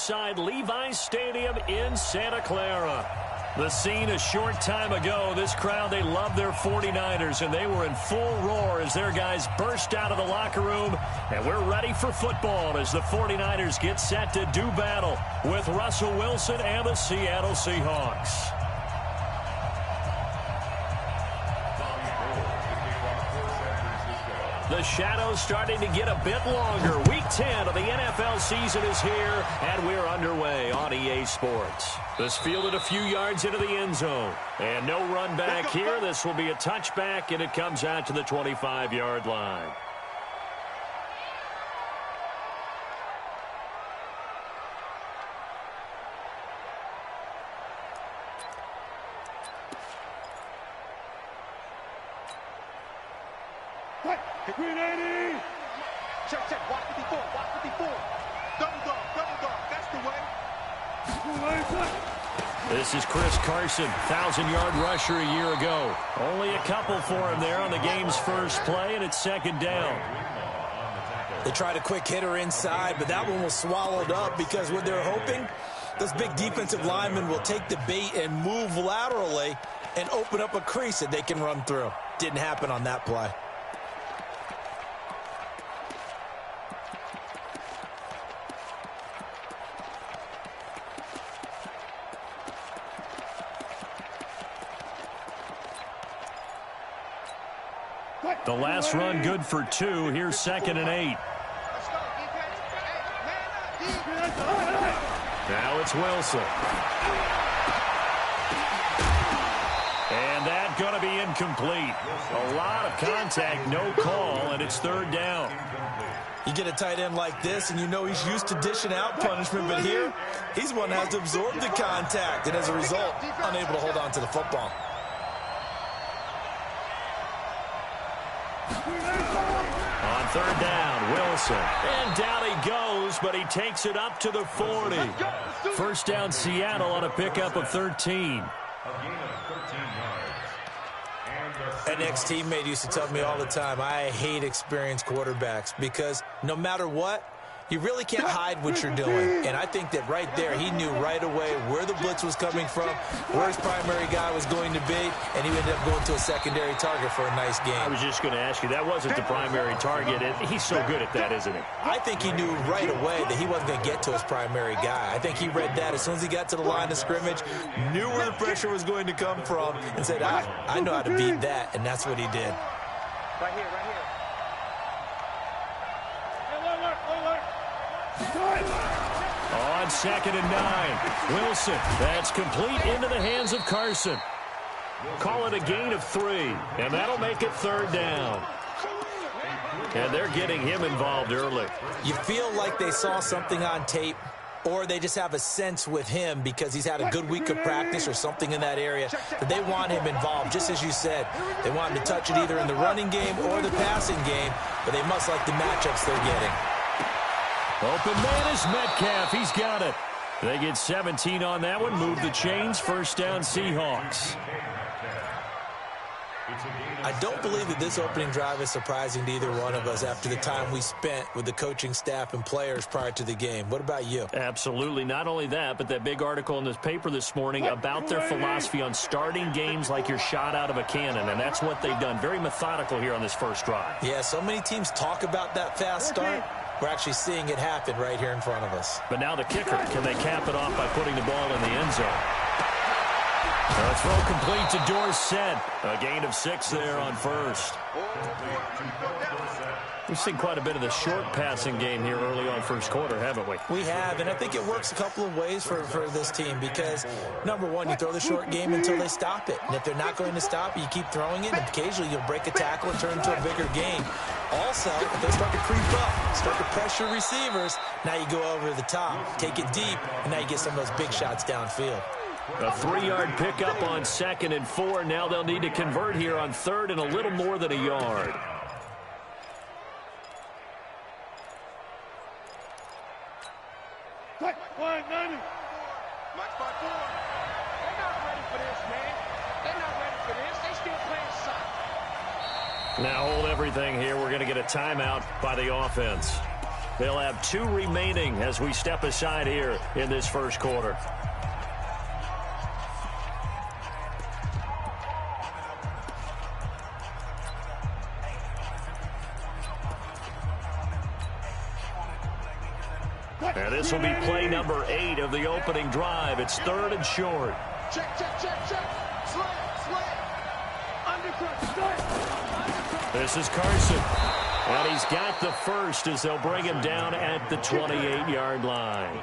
inside Levi's Stadium in Santa Clara. The scene a short time ago. This crowd, they love their 49ers, and they were in full roar as their guys burst out of the locker room. And we're ready for football as the 49ers get set to do battle with Russell Wilson and the Seattle Seahawks. The shadow's starting to get a bit longer. Week 10 of the NFL season is here, and we're underway on EA Sports. This fielded a few yards into the end zone. And no run back here. This will be a touchback, and it comes out to the 25-yard line. Green 80. Check, walk 54, walk 54. Double dog, that's the way. This is Chris Carson, 1,000-yard rusher a year ago. Only a couple for him there on the game's first play, and it's second down. They tried a quick hitter inside, but that one was swallowed up because what they're hoping, those big defensive linemen will take the bait and move laterally and open up a crease that they can run through. Didn't happen on that play. The last run good for 2. Here's 2nd and 8. Now it's Wilson. And that's going to be incomplete. A lot of contact, no call, and it's 3rd down. You get a tight end like this, and you know he's used to dishing out punishment, but here, he's one that has to absorb the contact, and as a result, unable to hold on to the football. On 3rd down, Wilson. And down he goes, but he takes it up to the 40. First down, Seattle on a pickup of 13. An ex-teammate used to tell me all the time, I hate experienced quarterbacks because no matter what, you really can't hide what you're doing. And I think that right there, he knew right away where the blitz was coming from, where his primary guy was going to be, and he ended up going to a secondary target for a nice game. I was just going to ask you, that wasn't the primary target. He's so good at that, isn't he? I think he knew right away that he wasn't going to get to his primary guy. I think he read that as soon as he got to the line of scrimmage, knew where the pressure was going to come from, and said, I know how to beat that, and that's what he did. Right here. On 2nd and 9, Wilson. That's complete into the hands of Carson. Call it a gain of 3, and that'll make it 3rd down. And they're getting him involved early. You feel like they saw something on tape, or they just have a sense with him because he's had a good week of practice or something in that area that they want him involved. Just as you said, they want him to touch it either in the running game or the passing game, but they must like the matchups they're getting. Open man is Metcalf. He's got it. They get 17 on that one. Move the chains. First down, Seahawks. I don't believe that this opening drive is surprising to either one of us after the time we spent with the coaching staff and players prior to the game. What about you? Absolutely. Not only that, but that big article in this paper this morning about their philosophy on starting games like you're shot out of a cannon, and that's what they've done. Very methodical here on this first drive. Yeah, so many teams talk about that fast start. We're actually seeing it happen right here in front of us. But now the kicker, can they cap it off by putting the ball in the end zone? Throw complete to Dorsett. A gain of 6 there on first. We've seen quite a bit of the short passing game here early on first quarter, haven't we? We have, and I think it works a couple of ways for this team because, number one, you throw the short game until they stop it. And if they're not going to stop it, you keep throwing it, and occasionally you'll break a tackle and turn it into a bigger game. Also, if they start to creep up, start to pressure receivers, now you go over the top, take it deep, and now you get some of those big shots downfield. A 3-yard pickup on 2nd and 4. Now they'll need to convert here on 3rd and a little more than a yard. Mike 90. Mike 5-4. They're not ready for this, man. They're not ready for this. They still playing soccer. Now hold everything here. We're going to get a timeout by the offense. They'll have 2 remaining as we step aside here in this first quarter. And this will be play number 8 of the opening drive. It's 3rd and short. Check. Slant. Undercut. Slant. This is Carson. And he's got the first as they'll bring him down at the 28-yard line.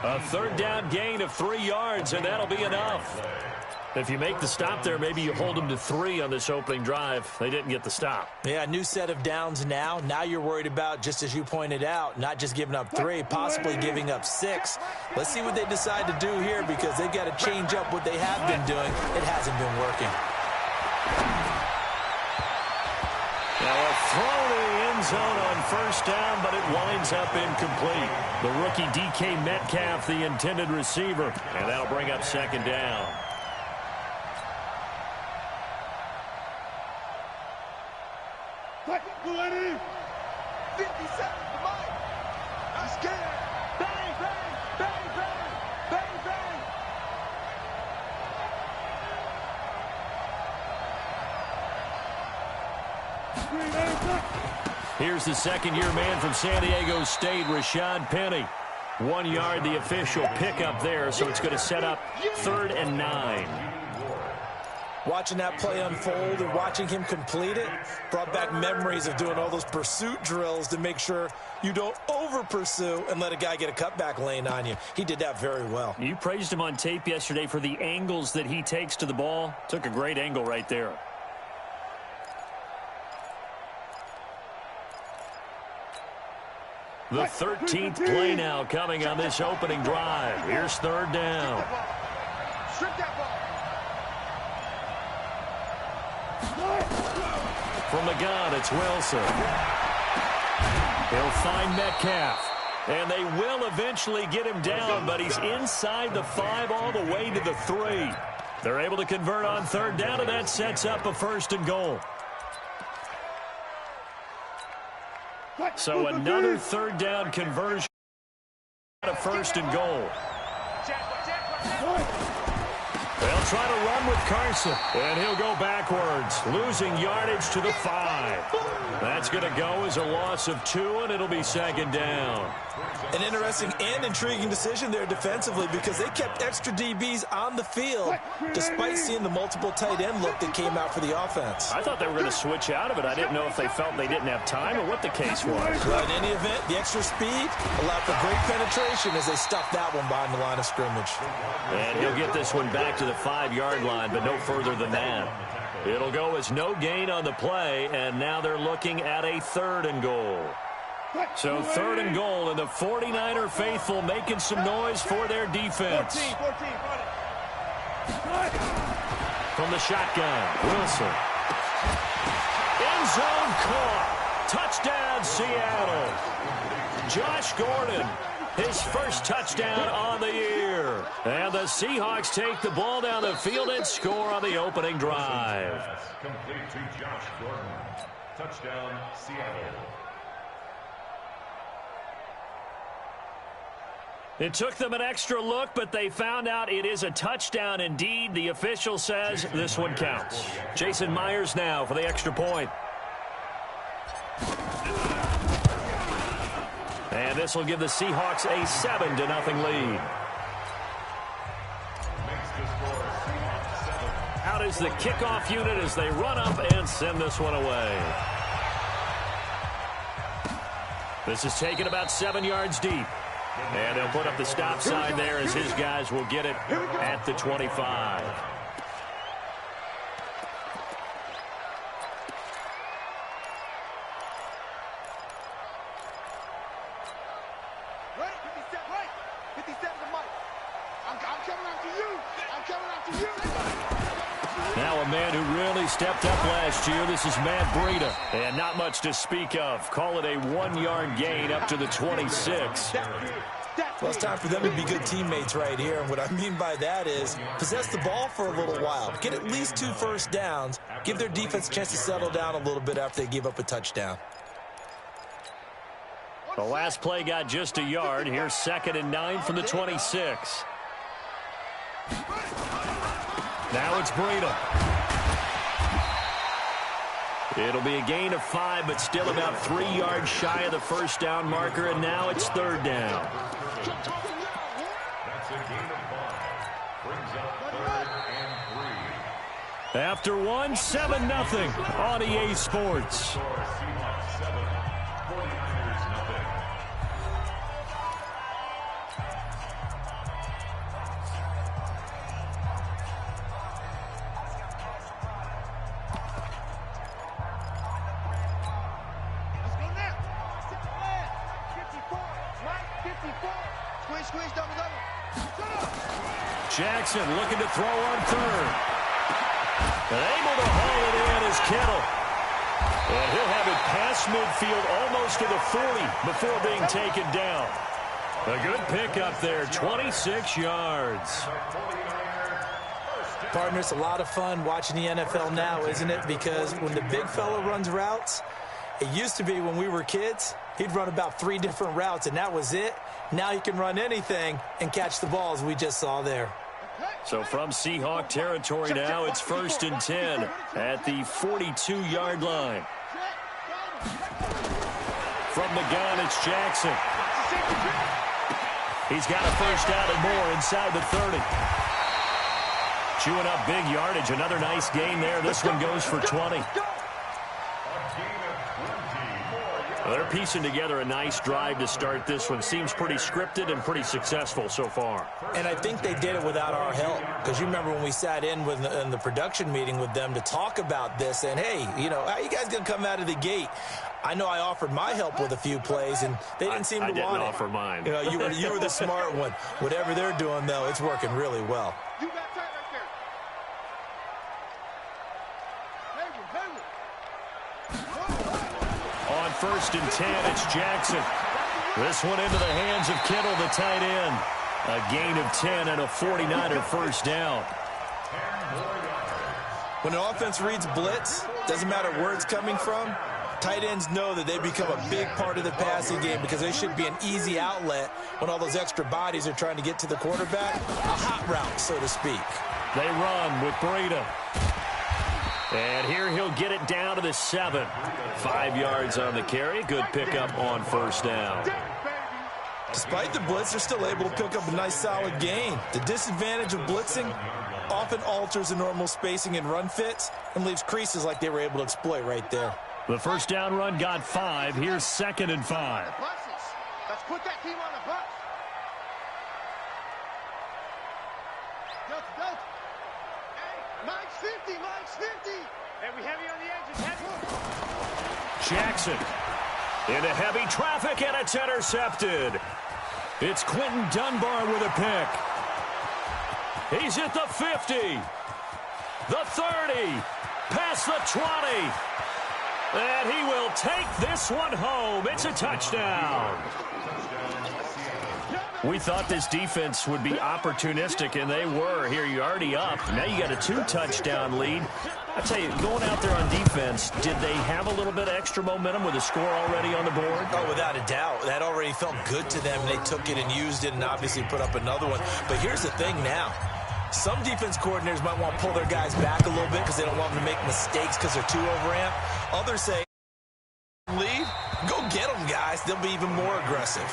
A 3rd down gain of 3 yards, and that'll be enough. If you make the stop there, maybe you hold them to 3 on this opening drive. They didn't get the stop. Yeah, new set of downs now. Now you're worried about, just as you pointed out, not just giving up 3, possibly giving up 6. Let's see what they decide to do here because they've got to change up what they have been doing. It hasn't been working. Now a throw to the end zone on 1st down, but it winds up incomplete. The rookie DK Metcalf, the intended receiver, and that'll bring up 2nd down. Go ahead in. 50 seconds to Mike. I'm scared. Bang, bang, bang, bang, bang, bang. Here's the 2nd-year man from San Diego State, Rashad Penny. 1 yard, the official pickup there, so it's going to set up 3rd and 9. Watching that play unfold and watching him complete it brought back memories of doing all those pursuit drills to make sure you don't over-pursue and let a guy get a cutback lane on you. He did that very well. You praised him on tape yesterday for the angles that he takes to the ball. Took a great angle right there. The 13th play now coming on this opening drive. Here's 3rd down. Strip that ball. From the gun, it's Wilson. He'll find Metcalf. And they will eventually get him down, but he's inside the 5 all the way to the 3. They're able to convert on 3rd down, and that sets up a 1st and goal. So another 3rd down conversion. A 1st and goal. They'll try to run with Carson, and he'll go backwards, losing yardage to the 5. That's going to go as a loss of 2, and it'll be 2nd down. An interesting and intriguing decision there defensively because they kept extra DBs on the field despite seeing the multiple tight end look that came out for the offense. I thought they were going to switch out of it. I didn't know if they felt they didn't have time or what the case was. Well, in any event, the extra speed allowed for great penetration as they stuffed that one behind the line of scrimmage. And he'll get this one back to the 5-yard line, but no further than that. It'll go as no gain on the play, and now they're looking at a 3rd and goal. So 3rd and goal, and the 49er faithful making some noise for their defense. 14, From the shotgun, Wilson. End zone caught. Touchdown, Seattle. Josh Gordon, his first touchdown on the year. And the Seahawks take the ball down the field and score on the opening drive. Complete to Josh Gordon. Touchdown, Seattle. It took them an extra look, but they found out it is a touchdown indeed. The official says this one counts. Jason Myers now for the extra point. And this will give the Seahawks a 7-0 lead. Out is the kickoff unit as they run up and send this one away. This is taken about 7 yards deep. And they'll put up the stop sign there as his guys will get it at the 25. Right, 57 to Mike. I'm coming after you. I'm coming after you. Now a man who really stepped up last year. This is Matt Breida. And not much to speak of. Call it a 1-yard gain up to the 26. Well, it's time for them to be good teammates right here. And what I mean by that is possess the ball for a little while. Get at least 2 first downs. Give their defense a chance to settle down a little bit after they give up a touchdown. The last play got just a yard. Here's 2nd and 9 from the 26. Now it's Breida. It'll be a gain of 5, but still about 3 yards shy of the first down marker, and now it's 3rd down. That's a gain of 5. Brings up 3rd and 3. After 1, 7-0 on EA Sports. Seahawks 7, 49ers nothing. Jackson looking to throw on 3rd. And able to haul it in is Kittle. And he'll have it past midfield almost to the 40 before being taken down. A good pickup there, 26 yards. Partner, it's a lot of fun watching the NFL now, isn't it? Because when the big fella runs routes, it used to be when we were kids, he'd run about 3 different routes, and that was it. Now he can run anything and catch the balls we just saw there. So from Seahawk territory now, it's 1st and 10 at the 42-yard line. From the gun, it's Jackson. He's got a first down and more inside the 30. Chewing up big yardage. Another nice gain there. This one goes for 20. They're piecing together a nice drive to start this one. Seems pretty scripted and pretty successful so far. And I think they did it without our help. Because you remember when we sat in the production meeting with them to talk about this. And, hey, you know, how you guys going to come out of the gate? I know I offered my help with a few plays, and they didn't seem to want it. I didn't offer mine. You know, you were the smart one. Whatever they're doing, though, it's working really well. You got tight right there. On 1st and 10, it's Jackson. This one into the hands of Kittle, the tight end. A gain of 10 and a 49er first down. When an offense reads blitz, doesn't matter where it's coming from, tight ends know that they become a big part of the passing game because they should be an easy outlet when all those extra bodies are trying to get to the quarterback. A hot route, so to speak. They run with Breida. And here he'll get it down to the 7. 5 yards on the carry. Good pickup on first down. Despite the blitz, they're still able to pick up a nice solid gain. The disadvantage of blitzing often alters the normal spacing and run fits and leaves creases like they were able to exploit right there. The first down run got 5. Here's 2nd and 5. Let's put that team on the bus. Delta. Hey, Mike's 50. Hey, we heavy on the edges. Heavy. Jackson into heavy traffic, and it's intercepted. It's Quentin Dunbar with a pick. He's at the 50, the 30, past the 20. And he will take this one home. It's a touchdown. We thought this defense would be opportunistic, and they were. Here, you're already up. Now you got a 2-touchdown lead. I tell you, going out there on defense, did they have a little bit of extra momentum with a score already on the board? Oh, without a doubt. That already felt good to them. They took it and used it and obviously put up another one. But here's the thing now. Some defense coordinators might want to pull their guys back a little bit because they don't want them to make mistakes because they're too overamped. Others say, lead, go get them, guys. They'll be even more aggressive.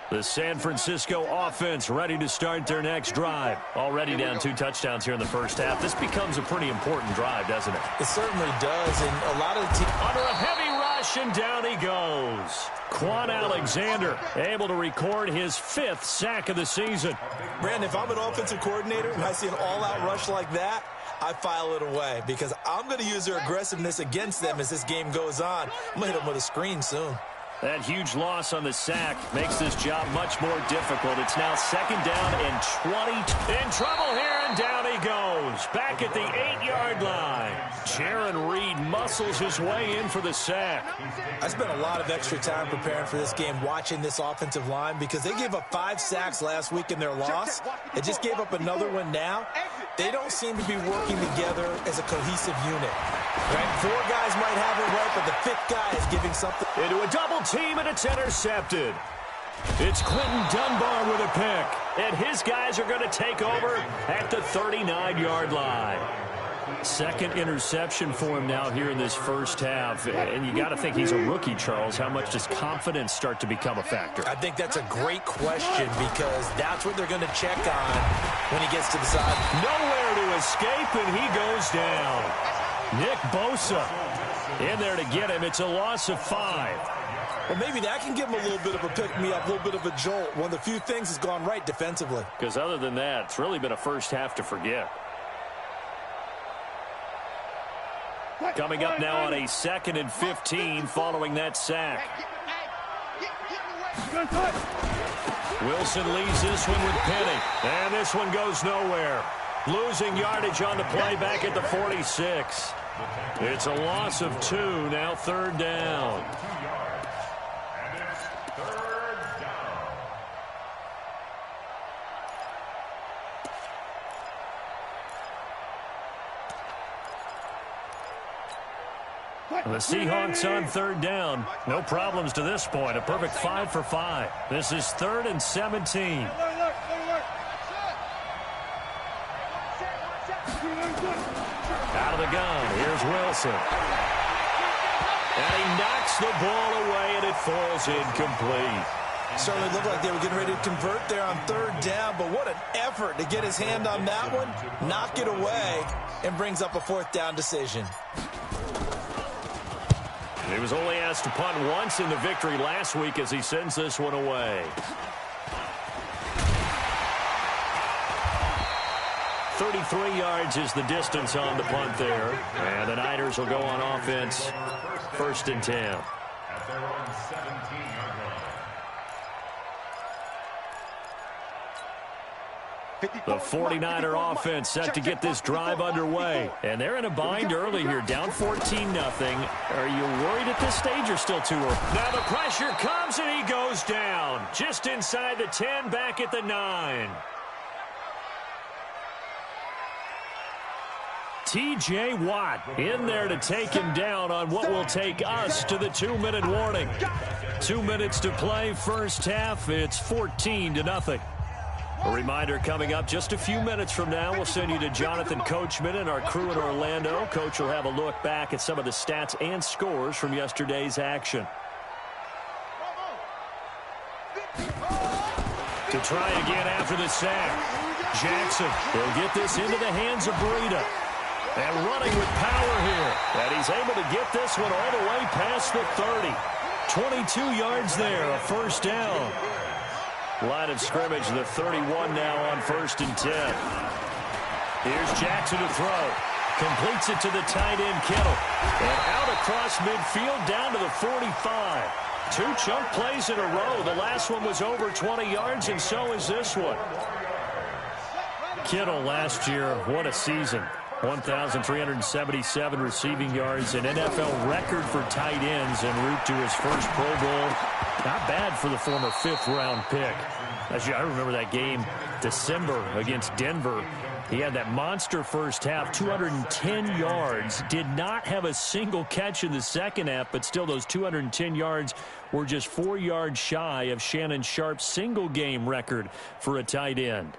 The San Francisco offense ready to start their next drive. Already down 2 touchdowns here in the first half. This becomes a pretty important drive, doesn't it? It certainly does, and a lot of the teams... Under a heavy rush, and down he goes. Quan Alexander able to record his 5th sack of the season. Brandon, if I'm an offensive coordinator and I see an all-out rush like that, I file it away because I'm going to use their aggressiveness against them as this game goes on. I'm going to hit them with a screen soon. That huge loss on the sack makes this job much more difficult. It's now 2nd down and 20. In trouble here, and down he goes. Back at the 8-yard line. Jaron Reed muscles his way in for the sack. I spent a lot of extra time preparing for this game, watching this offensive line, because they gave up 5 sacks last week in their loss. They just gave up another one now. They don't seem to be working together as a cohesive unit. Right? 4 guys might have it right, but the 5th guy is giving something. Into a double team, and it's intercepted. It's Quentin Dunbar with a pick, and his guys are going to take over at the 39-yard line. 2nd interception for him now here in this first half, and you got to think he's a rookie, Charles. How much does confidence start to become a factor? I think that's a great question because that's what they're going to check on when he gets to the side. Nowhere to escape, and he goes down. Nick Bosa in there to get him. It's a loss of 5. Well, maybe that can give him a little bit of a pick-me-up, a little bit of a jolt. One of the few things has gone right defensively. Because other than that, it's really been a first half to forget. Coming up now on a 2nd and 15 following that sack. Wilson leads this one with Penny. And this one goes nowhere. Losing yardage on the play back at the 46. It's a loss of 2, now 3rd down. The Seahawks on 3rd down. No problems to this point. A perfect 5 for 5. This is 3rd and 17. Out of the gun. Here's Wilson. And he knocks the ball away, and it falls incomplete. Certainly looked like they were getting ready to convert there on 3rd down, but what an effort to get his hand on that one, knock it away, and brings up a 4th down decision. He was only asked to punt once in the victory last week as he sends this one away. 33 yards is the distance on the punt there. And the Niners will go on offense, 1st and 10. At their own 17-yard line. The 49er offense set to get this drive underway. And they're in a bind early here, down 14-0. Are you worried at this stage or still too early? Now the pressure comes and he goes down. Just inside the 10, back at the 9. T.J. Watt in there to take him down on what will take us to the 2-minute warning. 2 minutes to play, first half. It's 14-0. A reminder coming up just a few minutes from now. We'll send you to Jonathan Coachman and our crew in Orlando. Coach will have a look back at some of the stats and scores from yesterday's action. To try again after the sack. Jackson will get this into the hands of Breida. And running with power here. And he's able to get this one all the way past the 30. 22 yards there, a 1st down. Line of scrimmage, the 31 now on 1st and 10. Here's Jackson to throw. Completes it to the tight end, Kittle. And out across midfield down to the 45. 2 chunk plays in a row. The last one was over 20 yards, and so is this one. Kittle last year, what a season. 1,377 receiving yards, an NFL record for tight ends en route to his first Pro Bowl. Not bad for the former 5th-round pick. I remember that game, December against Denver. He had that monster first half, 210 yards. Did not have a single catch in the second half, but still those 210 yards were just 4 yards shy of Shannon Sharp's single-game record for a tight end.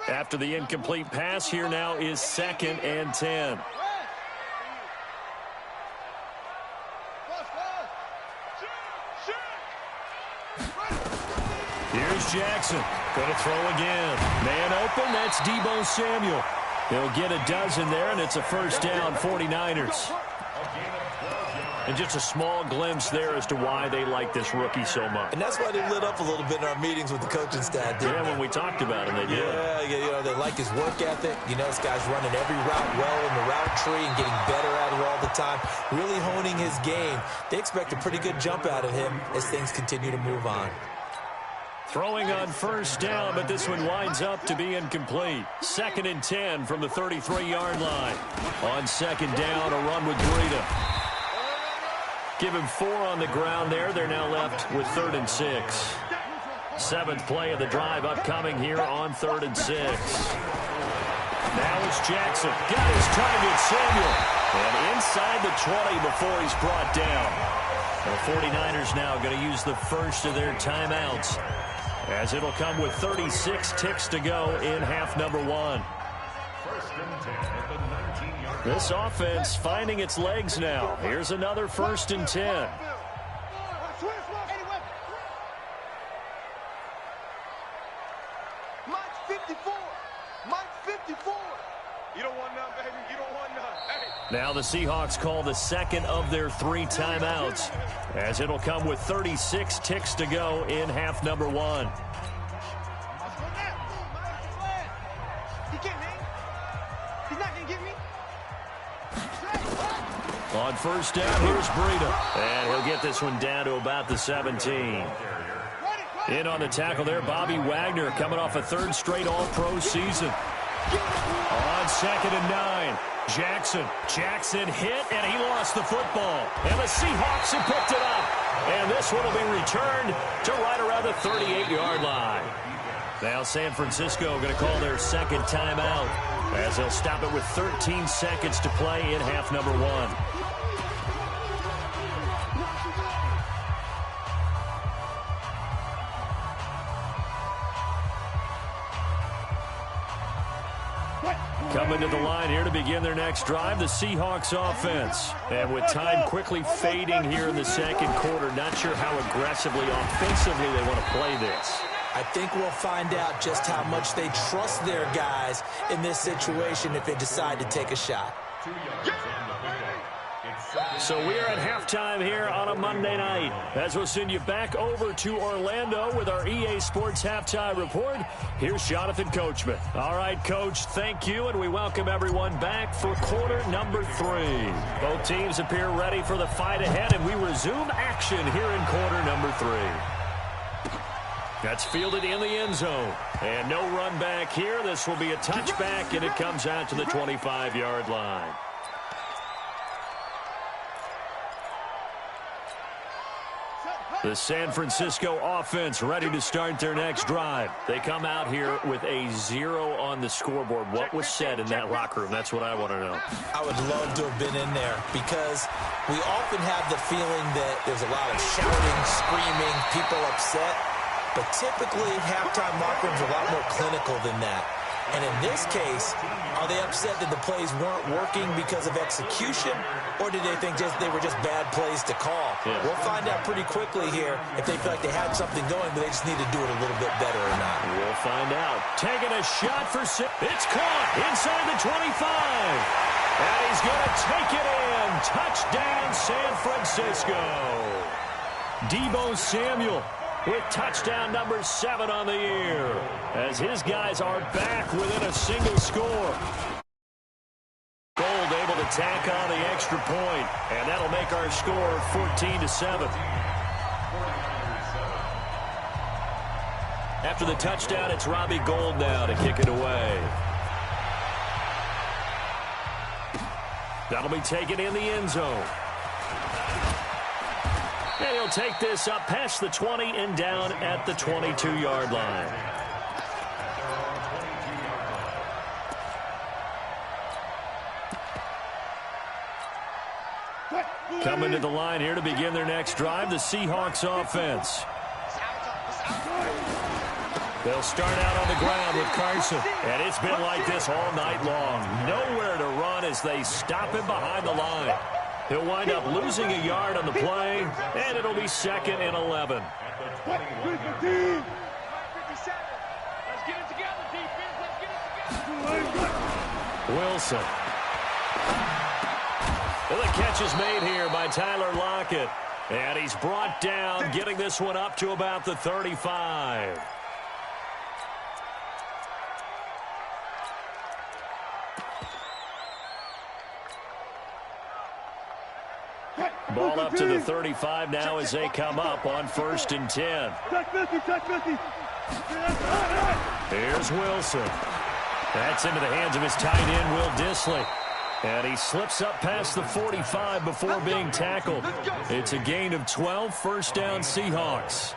After the incomplete pass, here now is 2nd and 10. Here's Jackson. Going to throw again. Man open, that's Deebo Samuel. He'll get a dozen there, and it's a 1st down, 49ers. And just a small glimpse there as to why they like this rookie so much. And that's why they lit up a little bit in our meetings with the coaching staff, didn't they? When we talked about him, they did. Yeah, they like his work ethic. This guy's running every route well in the route tree and getting better at it all the time, really honing his game. They expect a pretty good jump out of him as things continue to move on. Throwing on first down, but this one winds up to be incomplete. 2nd and 10 from the 33-yard line. On 2nd down, a run with Breida. Give him 4 on the ground there. They're now left with 3rd and 6. 7th play of the drive upcoming here on 3rd and 6. Now it's Jackson. Got his target, Samuel. And inside the 20 before he's brought down. The 49ers now going to use the first of their timeouts, as it'll come with 36 ticks to go in half number 1. This offense finding its legs now. Here's another 1st and 10. Mike 54. Mike 54. You don't want none, baby. You don't want none. Hey. Now the Seahawks call the second of their 3 timeouts, as it'll come with 36 ticks to go in half number 1. He can't hang. He's not going to get me. On first down, here's Breida. And he'll get this one down to about the 17. In on the tackle there, Bobby Wagner, coming off a 3rd straight All-Pro season. On 2nd and 9, Jackson hit, and he lost the football. And the Seahawks have picked it up. And this one will be returned to right around the 38-yard line. Now San Francisco going to call their 2nd timeout, as they'll stop it with 13 seconds to play in half number 1. Coming to the line here to begin their next drive, the Seahawks offense. And with time quickly fading here in the 2nd quarter, not sure how aggressively, offensively they want to play this. I think we'll find out just how much they trust their guys in this situation if they decide to take a shot. So we are at halftime here on a Monday night, as we'll send you back over to Orlando with our EA Sports Halftime Report. Here's Jonathan Coachman. All right, Coach, thank you, and we welcome everyone back for quarter number 3. Both teams appear ready for the fight ahead, and we resume action here in quarter number 3. That's fielded in the end zone. And no run back here. This will be a touchback, and it comes out to the 25-yard line. The San Francisco offense ready to start their next drive. They come out here with a 0 on the scoreboard. What was said in that locker room? That's what I want to know. I would love to have been in there, because we often have the feeling that there's a lot of shouting, screaming, people upset. But typically, halftime locker rooms are a lot more clinical than that. And in this case, are they upset that the plays weren't working because of execution, or did they think they were just bad plays to call? Yeah. We'll find out pretty quickly here if they feel like they had something going, but they just need to do it a little bit better or not. We'll find out. Taking a shot for six. It's caught inside the 25. And he's going to take it in. Touchdown, San Francisco. Deebo Samuel with touchdown number 7 on the year, as his guys are back within a single score. Gold able to tack on the extra point, and that'll make our score 14-7. After the touchdown, it's Robbie Gould now to kick it away. That'll be taken in the end zone. And he'll take this up past the 20 and down at the 22-yard line. Coming to the line here to begin their next drive, the Seahawks offense. They'll start out on the ground with Carson. And it's been like this all night long. Nowhere to run as they stop him behind the line. He'll wind up losing a yard on the play, and it'll be 2nd and 11. Let's get it together, defense. Let's get it together. Wilson. And the catch is made here by Tyler Lockett. And he's brought down, getting this one up to about the 35. Ball up to the 35 now as they come up on 1st and 10. Here's Wilson. That's into the hands of his tight end, Will Dissly. And he slips up past the 45 before being tackled. It's a gain of 12, first down Seahawks.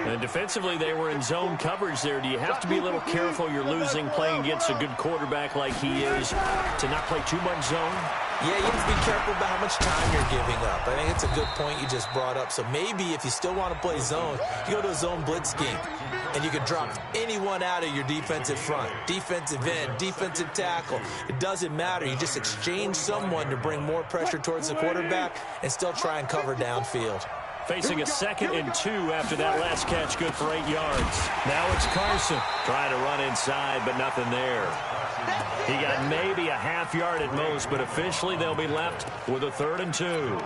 And defensively, they were in zone coverage there. Do you have to be a little careful? You're losing playing against a good quarterback like he is to not play too much zone? Yeah, you have to be careful about how much time you're giving up. I think it's a good point you just brought up. So maybe if you still want to play zone, you go to a zone blitz scheme. And you can drop anyone out of your defensive front. Defensive end, defensive tackle. It doesn't matter. You just exchange someone to bring more pressure towards the quarterback and still try and cover downfield. Facing a 2nd and 2 after that last catch, good for 8 yards. Now it's Carson trying to run inside, but nothing there. He got maybe a half yard at most, but officially they'll be left with a 3rd and 2.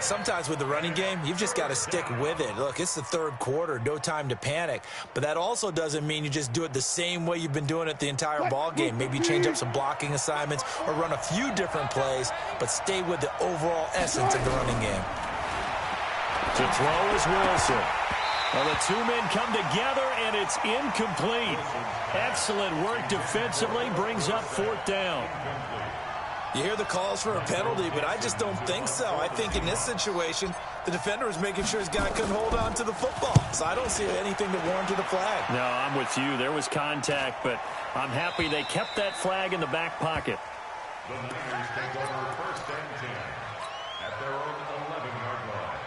Sometimes with the running game, you've just got to stick with it. Look, it's the 3rd quarter, no time to panic. But that also doesn't mean you just do it the same way you've been doing it the entire ball game. Maybe change up some blocking assignments or run a few different plays, but stay with the overall essence of the running game. To throw is Wilson. Well, the two men come together, and it's incomplete. Excellent work defensively, brings up 4th down. You hear the calls for a penalty, but I just don't think so. I think in this situation, the defender was making sure his guy couldn't hold on to the football. So I don't see anything that warranted a flag. No, I'm with you. There was contact, but I'm happy they kept that flag in the back pocket. The Niners take over 1st and 10 at their own 11-yard line.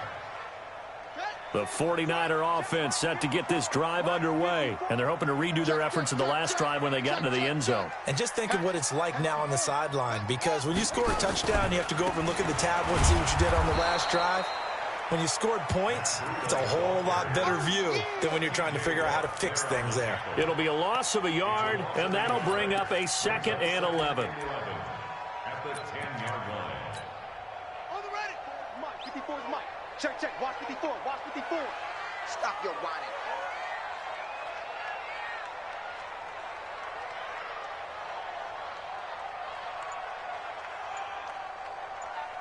The 49er offense set to get this drive underway, and they're hoping to redo their efforts in the last drive when they got into the end zone. And just think of what it's like now on the sideline, because when you score a touchdown, you have to go over and look at the tablet and see what you did on the last drive. When you scored points, it's a whole lot better view than when you're trying to figure out how to fix things there. It'll be a loss of a yard, and that'll bring up a 2nd and 11. At the 10-yard line. On the ready. Mike, 54 is Mike. Check, check. Watch 54. Watch 54. Stop your whining.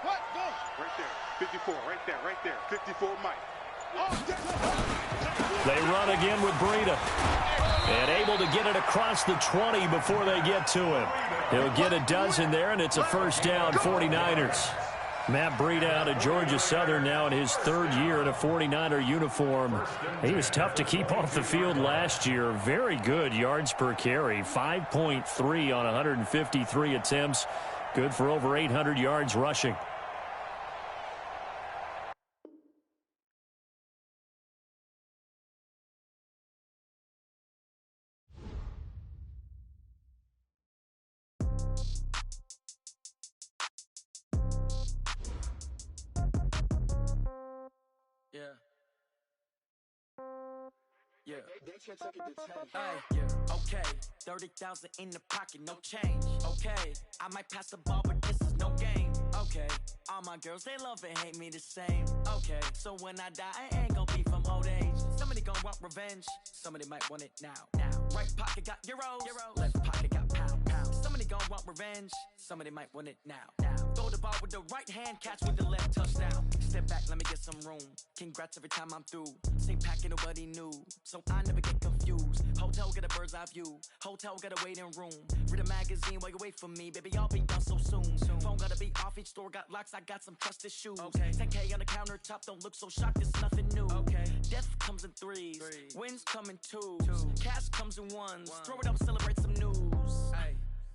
What? Go. Right there. 54. Right there. 54, Mike. They run again with Breida. And able to get it across the 20 before they get to him. He'll get a dozen there, and it's a first down, 49ers. Matt Breida out of Georgia Southern now in his 3rd year in a 49er uniform. He was tough to keep off the field last year. Very good yards per carry, 5.3 on 153 attempts. Good for over 800 yards rushing. Yeah, okay, 30,000 in the pocket, no change. Okay, I might pass the ball, but this is no game. Okay, all my girls, they love and hate me the same. Okay, so when I die, I ain't gon' be from old age. Somebody gon' want revenge, somebody might want it now. Right pocket got euros, left pocket got pound. Somebody gon' want revenge, somebody might want it now. Throw the ball with the right hand, catch with the left, touchdown. Step back, let me get some room. Congrats every time I'm through. Same packet, nobody knew, so I never get confused. Hotel get a bird's eye view, hotel got a waiting room. Read a magazine while you wait for me, baby, I'll be done so soon. Phone gotta be off, each store got locks, I got some trusted shoes. 10K on the countertop, don't look so shocked, it's nothing new. Death comes in threes, wins come in twos. Cash comes in ones, throw it up, celebrate some news.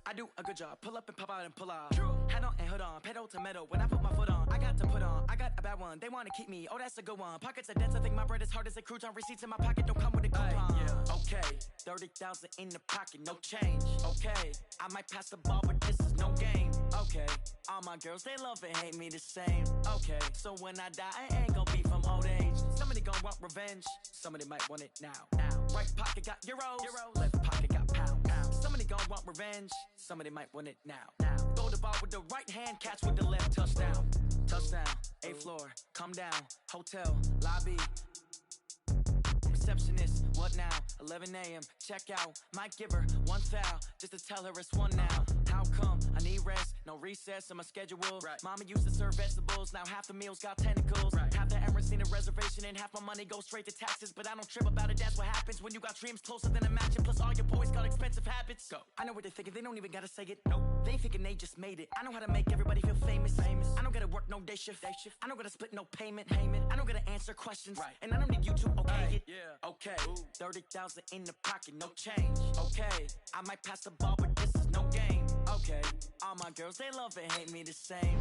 I do a good job, pull up and pop out and pull out. Head on and hood on, pedal to metal. When I put my foot on, I got to put on. I got a bad one, they wanna keep me, oh that's a good one. Pockets are dense, I think my bread is hard as a crouton. Receipts in my pocket don't come with a coupon. Okay, 30,000 in the pocket, no change. Okay, I might pass the ball, but this is no game. Okay, all my girls, they love and hate me the same. Okay, so when I die, I ain't gon' be from old age. Somebody gon' want revenge, somebody might want it now. Right pocket got euros, left pocket got pound. Somebody gon' want revenge, somebody might want it now. ball with the right hand, catch with the left. Touchdown, touchdown. 8th floor, come down. Hotel, lobby. Receptionist, what now? 11 a.m. check out. Might give her one foul just to tell her it's one now. How come? I need rest, no recess in my schedule. Right. Mama used to serve vegetables, now half the meals got tentacles. Right. Half the Emirates seen a reservation and half my money goes straight to taxes. But I don't trip about it, that's what happens when you got dreams closer than a match. And plus all your boys got expensive habits. Go. I know what they're thinking, they don't even gotta say it. Nope. They thinking they just made it. I know how to make everybody feel famous. I don't gotta work no day shift. I don't gotta split no payment. I don't gotta answer questions. Right. And I don't need you to okay it. Yeah. Okay. 30,000 in the pocket, no change. Okay. I might pass the ball, but this is no game. Okay. All my girls, they love and hate me the same.